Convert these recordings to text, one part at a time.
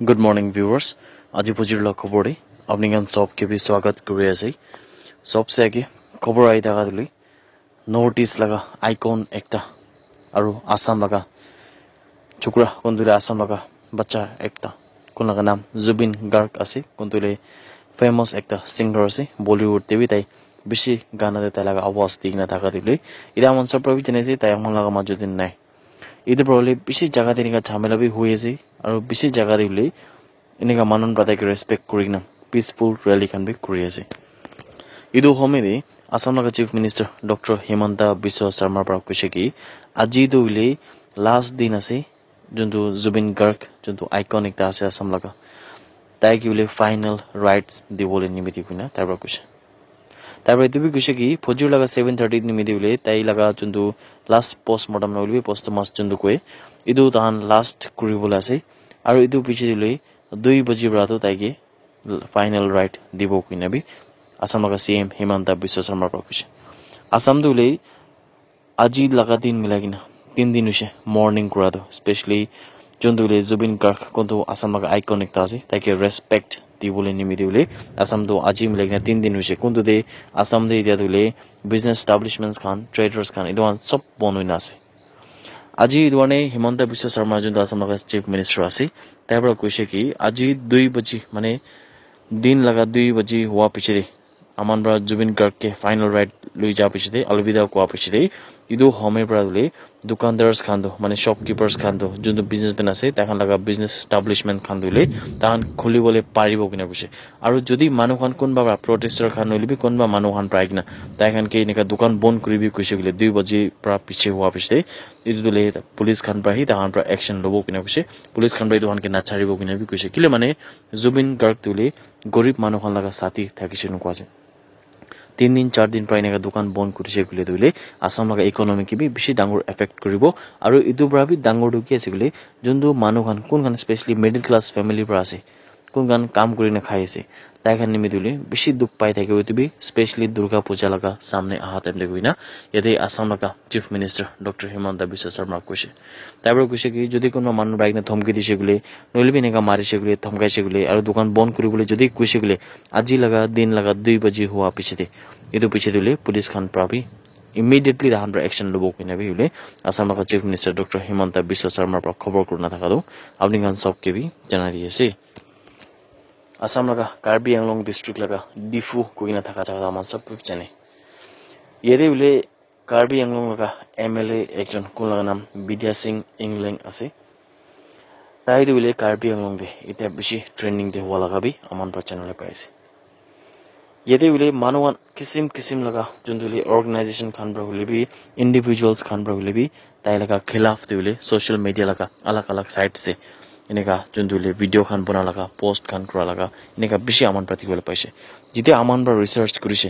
Good morning viewers. আজি পুজিৰ খবৰে আপোনাক সবকে বি স্বাগত কৰি আছে সবসে আগে খবৰ আই থাকা দিলি নৰ্থ ইষ্ট লাগা আইকন একটা আৰু আসাম লাগা চুকৰা কোনতুলে আসাম লাগা বাচ্চা একটা কোন লাগা নাম জুবিন গাৰ্গ আছে কোনতুলে ফেমাস একটা সিঙ্গার আছে বলিউড তে বি তাই বেশি গানা দে তাই লাগা আওয়াজ দিনা থাকা দিলি ইদা মন সব প্রবি জেনেছে তাই আমন লাগা মাজুদিন নাই ইদে প্রবলি বেশি জায়গা দিনিকা ঝামেলা বি হয়ে আছে আৰু বেশি জায়গা দিলি এনেকা মানুহ বাদাকে ৰেসপেক্ট কৰি না পিসফুল ৰেলি খান বি কৰি আছে ইদু হমেদি আসাম লগা chief minister doctor Himanta Biswa শৰ্মাৰ পৰা কৈছে কি আজি দুইলে লাষ্ট দিন আছে যোনটো জুবিন গাৰ্গ যোনটো আইকনিক টা আছে আসাম লগা তাই কি বোলে ফাইনেল ৰাইটস দিবলৈ নিমিতি কুনা তাৰ পৰা কৈছে তাৰপৰা এইটো বি কৈছে কি ফজুৰ লগা 7:30 নিমিতি বোলে তাই লগা যোনটো লাষ্ট পোষ্টমৰ্টম নলবি পোষ্টমাস যোনটো কয় ইদু তাহান লাষ্ট কৰিবলৈ আছে আৰু ইদু পিছে দিলে 2 बजे रातो ताइके फाइनल राइट दिबो कुइनाबी आसाम का सीएम हिमंत बिश्व शर्मा प्रकुश आसाम दुले আজি লাগা দিন মিলাগিনা 3 দিন হইছে মর্নিং করা দো স্পেশালি জন্দুলে জুবিন গার্গ কোনটো আসাম লাগা আইকনিক তা আছে তাকে রেসপেক্ট দিবলে নিমি দিবলে আসাম দো আজি মিলাগিনা 3 দিন হইছে কোনটো দে আসাম দে ইয়া দুলে বিজনেস এস্টাবলিশমেন্টস খান ট্রেডার্স খান ইদোয়ান সব বনইনা আছে আজি ইদোয়ানে হিমন্ত বিশ্ব শর্মা যোনটো আসাম লগা চিফ মিনিষ্টাৰ আছে তাৰ পৰা কৈছে কি আজি 2 बजे মানে দিন লগা 2 बजे হোৱা পিছতে আমান পৰা জুবিন গাৰ্গকে ফাইনাল ৰাইট লৈ যা পিছতে অলবিদা কোৱা পিছতে ইদো হোমে পৰা লৈ দোকানদাৰস খান্দো মানে শপকিপাৰ্স খান্দো যোনটো বিজনেসমেন আছে তাহান লগা বিজনেস এস্টাবলিশমেন্ট খান্দুলে তাহান খুলিবলে পাৰিব কিনা কৈছে আৰু যদি মানুহখান কোনবা প্ৰটেষ্টাৰ খান নলিবি কোনবা মানুহখান প্ৰায় কিনা তাইখান কে এনেকা দোকান বন্ধ কৰিবি কৈছে গলে 2 बजे পৰা পিছে হোৱা পিছতে ইদুলে পুলিশ খান প্ৰাহি তাহান পৰা একশন লব কিনা কৈছে পুলিশ খান প্ৰাহি দোকান কে নাছাৰিব কিনা বি কৈছে কিলে মানে জুবিন গাৰ্গ তুলে গৰীব মানুহখান লগা সাথী থাকিছে নকোৱাছে 3 दिन 4 दिन প্ৰায় এনেকা দোকান বন্ধ কৰিছে গলে দুলে আসাম লগা ইকোনমি কি বি বেছি ডাঙৰ এফেক্ট কৰিব আৰু ইটো পৰা বি ডাঙৰ দুকি আছে গলে যোনটো মানুহখান কোনখান স্পেশালি মিডল ক্লাস ফ্যামিলি পৰা আছে কোনখান কাম কৰি না খাই আছে তাইখান নিমি দুলে বেছি দুখ পাই থাকে ইটো বি স্পেশালি দুৰ্গা পূজা লগা সামনে আহা টাইম দেখুইনা ইয়াতে আসাম লগা chief minister doctor Himanta Biswa Sarma কৈছে তাইবৰ কৈছে কি যদি কোনো মানুহ বাইক না ধমকি দিছে গলে নলিবি এনেকা মাৰিছে গলে ধমকাইছে গলে আৰু দোকান বন্ধ কৰিবলৈ যদি কৈছে গলে আজি লগা দিন লগা 2 बजे হোৱা পিছতে ইটো পিছে দিলে পুলিশ খান প্ৰাবি ইমিডিয়েটলি তাহান পৰা একশন লব কিনা বি হলে আসাম লগা chief minister doctor Himanta Biswa শৰ্মাৰ পৰা খবৰ কৰি না থাকা দো আপনি গান সবকে বি জানাই দিয়েছে আসাম লগা কাৰ্বি আংলং ডিস্ট্ৰিক্ট লগা ডিফু কইনা থাকা জায়গা আমাৰ সব জানে ইয়াতে বলে কাৰ্বি আংলং লগা এমএলএ একজন কোন লগা নাম বিদ্যা সিং ইংলেং আছে তাই বলে কাৰ্বি আংলং দে এটা বেশি ট্ৰেন্ডিং দে হওয়া লাগাবি আমাৰ পৰা চ্যানেলে পাইছে ইয়াতে বলে মানুৱান কিসিম কিসিম লগা যোনদুলি অৰ্গানাইজেশন খান পৰা হলিবি ইন্ডিভিজুয়ালস খান পৰা হলিবি তাই লগা খিলাফ দে বলে সোশ্যাল মিডিয়া লগা আলাগ আলাগ সাইটস সে এনেকা যোনদুলি ভিডিও খান বনা লগা পোস্ট খান কৰা লগা এনেকা বেশি আমান প্ৰতিবলৈ পাইছে যেতিয়া আমান পৰা ৰিসাৰ্চ কৰিছে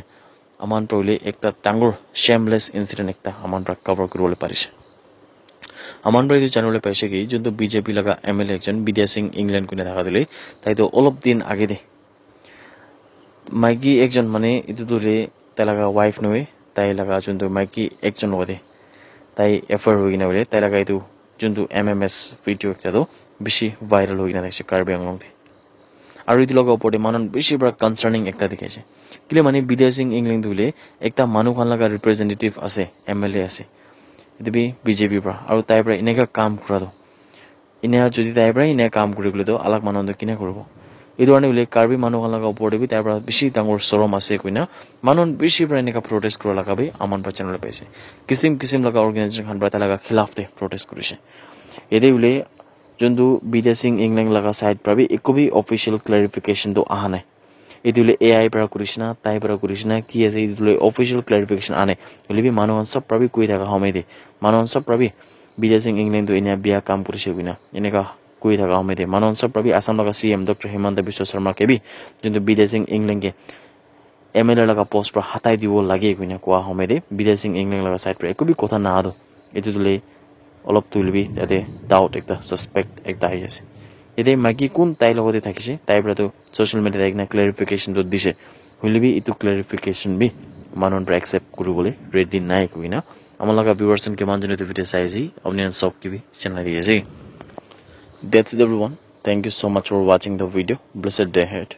আমান পৰা একটা ডাঙৰ শেমলেস ইনসিডেন্ট একটা আমান পৰা কভাৰ কৰিবলৈ পাৰিছে আমান পৰা এইটো জানিবলৈ পাইছে কি যোনটো বিজেপি লগা এমএলএ একজন বিদ্যা সিং ইংলেণ্ড কোনে থাকা দিলে তাইতো অলপ দিন আগে দে মাইকি একজন মানে ইটো দূরে তাই লাগা ওয়াইফ নয় তাই লাগা যোনটো মাইকি একজন লগতে তাই এফার হই কিনা বলে তাই লাগা এইটো যোনটো এমএমএস ভিডিও একটা তো বেশি ভাইরাল হই কিনা দেখছে কার্বি আংলংতে আৰু ইটো লগা ওপৰতে মানুহ বেশি বড় কনসার্নিং একটা দেখাইছে কিলে মানে বিদ্যা সিং ইংলেণ্ড দুলে একটা মানুহ খান লাগা রিপ্রেজেন্টেটিভ আছে এমএলএ আছে ইটো বি বিজেপি পৰা আৰু তাই পৰা এনেকা কাম কৰা তো ইনে যদি তাই পৰা ইনে কাম কৰি গলে তো আলাগ মানুহ কিনে কৰিব এই ধৰণে বলে কাৰ্বি মানুহ লগা ওপৰতে বি তাৰ পৰা বেছি ডাঙৰ চৰম আছে কইনা মানুহ বেছি পৰা এনেকা প্ৰটেষ্ট কৰা লাগাবি আমান পৰা চ্যানেলে পাইছে কিসিম কিসিম লগা অৰ্গানাইজেশন খান পৰা লগা খিলাফ দে প্ৰটেষ্ট কৰিছে এদে বলে যোনটো বিদ্যা সিং ইংলেণ্ড লগা সাইড পৰা বি একবি অফিচিয়াল ক্লাৰিফিকেশন তো আহা নাই এটি বলে এআই পৰা কৰিছ না তাই পৰা কৰিছ না কি আছে এটি বলে অফিচিয়াল ক্লাৰিফিকেশন আনে বলে মানুহ সব পৰা বি কৈ থাকা সময় দে মানুহ সব পৰা বি বিদ্যা সিং ইংলেণ্ড তো এনে বিয়া কাম কৰিছে কইনা এনেকা কৈ থাকা সময় দে মানুহ সব পৰা বি আসাম লগা CM doctor Himanta Biswa Sarma K B যোনটো বিদ্যা সিং ইংলেণ্ড কে এমএলএ লগা পোষ্ট পৰা হাতাই দিব লাগে কইনা কোৱা সময় দে বিদ্যা সিং ইংলেণ্ড লগা সাইড পৰা একবি কথা না আদো এটো তুলে অলপ তুলবি তাতে ডাউট একটা সাসপেক্ট একটা আহি আছে এতে মাইকি কোন তাই লগতে থাকিছে তাই পৰা তো সোশ্যাল মিডিয়াত একনা ক্লাৰিফিকেশন তো দিছে হলিবি ইটো ক্লাৰিফিকেশন বি মানুহৰ পৰা একসেপ্ট কৰিবলৈ ৰেডি নাই কইনা আমাৰ লগা ভিউয়াৰ্স কে মান জনে ভিডিও চাইছি আপনি সব কি বি জানাই দিয়েছে That's it everyone. Thank you so much for watching the video. Blessed day ahead.